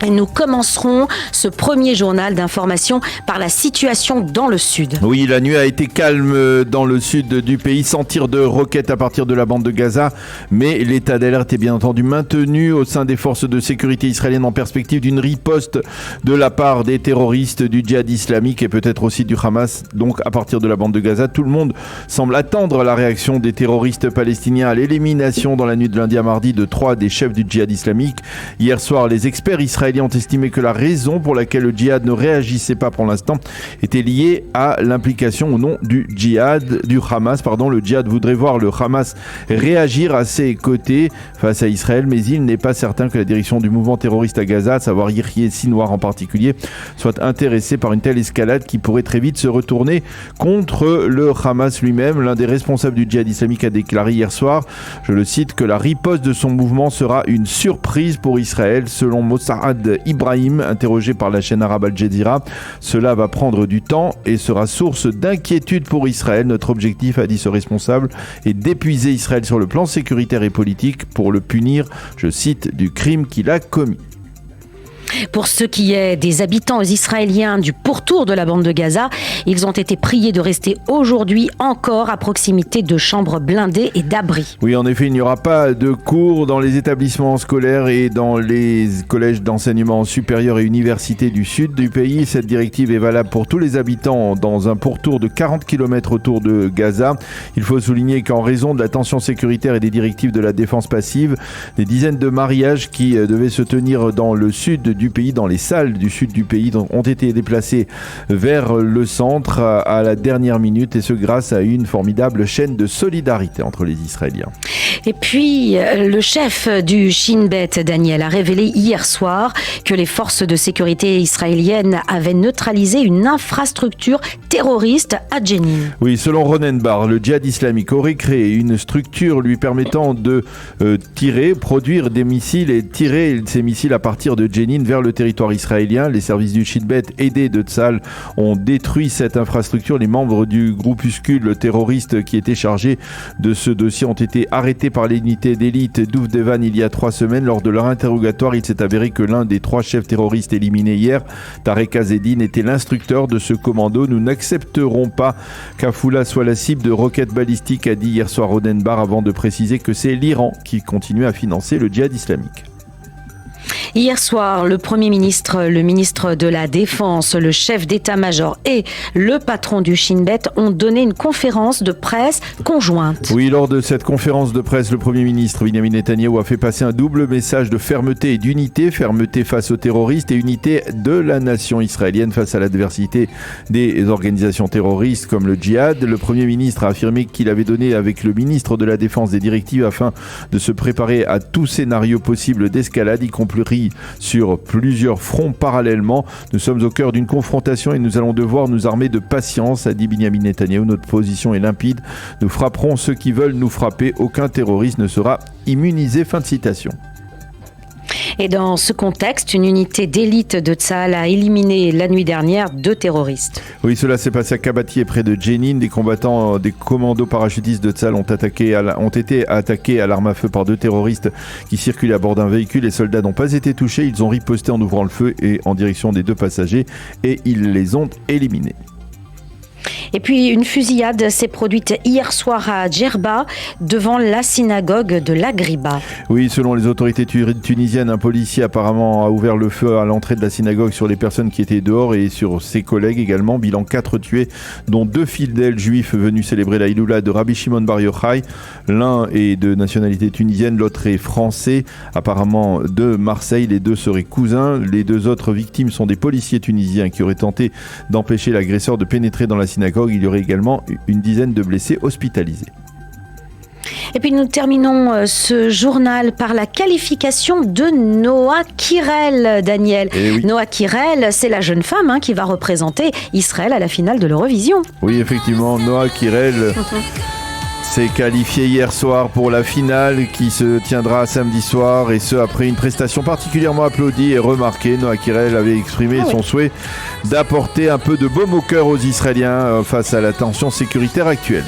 Et nous commencerons ce premier journal d'information par la situation dans le sud. Oui, la nuit a été calme dans le sud du pays, sans tir de roquettes à partir de la bande de Gaza, mais l'état d'alerte est bien entendu maintenu au sein des forces de sécurité israéliennes en perspective d'une riposte de la part des terroristes du djihad islamique et peut-être aussi du Hamas. Donc à partir de la bande de Gaza, tout le monde semble attendre la réaction des terroristes palestiniens à l'élimination dans la nuit de lundi à mardi de 3 des chefs du djihad islamique. Hier soir, les experts israéliens ont estimé que la raison pour laquelle le djihad ne réagissait pas pour l'instant était liée à l'implication ou non du Hamas. Le djihad voudrait voir le Hamas réagir à ses côtés face à Israël, mais il n'est pas certain que la direction du mouvement terroriste à Gaza, à savoir Yahya Sinwar en particulier, soit intéressée par une telle escalade qui pourrait très vite se retourner contre le Hamas lui-même. L'un des responsables du djihad islamique a déclaré hier soir, je le cite, que la riposte de son mouvement sera une surprise pour Israël. Selon Mossad Ibrahim, interrogé par la chaîne arabe Al Jazeera, cela va prendre du temps et sera source d'inquiétude pour Israël. Notre objectif, a dit ce responsable, est d'épuiser Israël sur le plan sécuritaire et politique pour le punir, je cite, du crime qu'il a commis. Pour ce qui est des habitants israéliens du pourtour de la bande de Gaza, ils ont été priés de rester aujourd'hui encore à proximité de chambres blindées et d'abris. Oui, en effet, il n'y aura pas de cours dans les établissements scolaires et dans les collèges d'enseignement supérieur et universités du sud du pays. Cette directive est valable pour tous les habitants dans un pourtour de 40 km autour de Gaza. Il faut souligner qu'en raison de la tension sécuritaire et des directives de la défense passive, des dizaines de mariages qui devaient se tenir dans le sud du pays, dans les salles du sud du pays, ont été déplacés vers le centre à la dernière minute, et ce grâce à une formidable chaîne de solidarité entre les Israéliens. Et puis, le chef du Shin Bet, Daniel, a révélé hier soir que les forces de sécurité israéliennes avaient neutralisé une infrastructure terroriste à Jenin. Oui, selon Ronen Bar, le djihad islamique aurait créé une structure lui permettant de produire des missiles et tirer ces missiles à partir de Jenin vers le territoire israélien. Les services du Shin Bet, aidés de Tzahal, ont détruit cette infrastructure. Les membres du groupuscule terroriste qui était chargé de ce dossier ont été arrêtés par l'unité d'élite d'Uvdevan il y a 3 semaines. Lors de leur interrogatoire, il s'est avéré que l'un des 3 chefs terroristes éliminés hier, Tarek Azzedine, était l'instructeur de ce commando. Nous n'accepterons pas qu'Afula soit la cible de roquettes balistiques, a dit hier soir Ronen Bar, avant de préciser que c'est l'Iran qui continue à financer le djihad islamique. Hier soir, le Premier ministre, le ministre de la Défense, le chef d'état-major et le patron du Shin Bet ont donné une conférence de presse conjointe. Oui, lors de cette conférence de presse, le Premier ministre Benjamin Netanyahou a fait passer un double message de fermeté et d'unité. Fermeté face aux terroristes et unité de la nation israélienne face à l'adversité des organisations terroristes comme le djihad. Le Premier ministre a affirmé qu'il avait donné avec le ministre de la Défense des directives afin de se préparer à tout scénario possible d'escalade, y compris sur plusieurs fronts parallèlement. Nous sommes au cœur d'une confrontation et nous allons devoir nous armer de patience, a dit Benjamin Netanyahou. Notre position est limpide. Nous frapperons ceux qui veulent nous frapper. Aucun terroriste ne sera immunisé. Fin de citation. Et dans ce contexte, une unité d'élite de Tzahal a éliminé la nuit dernière 2 terroristes. Oui, cela s'est passé à Kabati, près de Jenin. Des combattants des commandos parachutistes de Tzahal ont été attaqués à l'arme à feu par 2 terroristes qui circulaient à bord d'un véhicule. Les soldats n'ont pas été touchés. Ils ont riposté en ouvrant le feu et en direction des 2 passagers et ils les ont éliminés. Et puis une fusillade s'est produite hier soir à Djerba devant la synagogue de l'Agriba. Oui, selon les autorités tunisiennes, un policier apparemment a ouvert le feu à l'entrée de la synagogue sur les personnes qui étaient dehors et sur ses collègues également. Bilan 4 tués, dont 2 fidèles juifs venus célébrer la Iloula de Rabbi Shimon Bar Yochai. L'un est de nationalité tunisienne, l'autre est français, apparemment de Marseille. Les 2 seraient cousins. Les 2 autres victimes sont des policiers tunisiens qui auraient tenté d'empêcher l'agresseur de pénétrer dans la synagogue. Il y aurait également une dizaine de blessés hospitalisés. Et puis nous terminons ce journal par la qualification de Noa Kirel, Daniel. Oui. Noa Kirel, c'est la jeune femme qui va représenter Israël à la finale de l'Eurovision. Oui, effectivement, Noa Kirel s'est qualifiée hier soir pour la finale qui se tiendra samedi soir, et ce après une prestation particulièrement applaudie et remarquée. Noa Kirel avait exprimé son souhait d'apporter un peu de baume au cœur aux Israéliens face à la tension sécuritaire actuelle.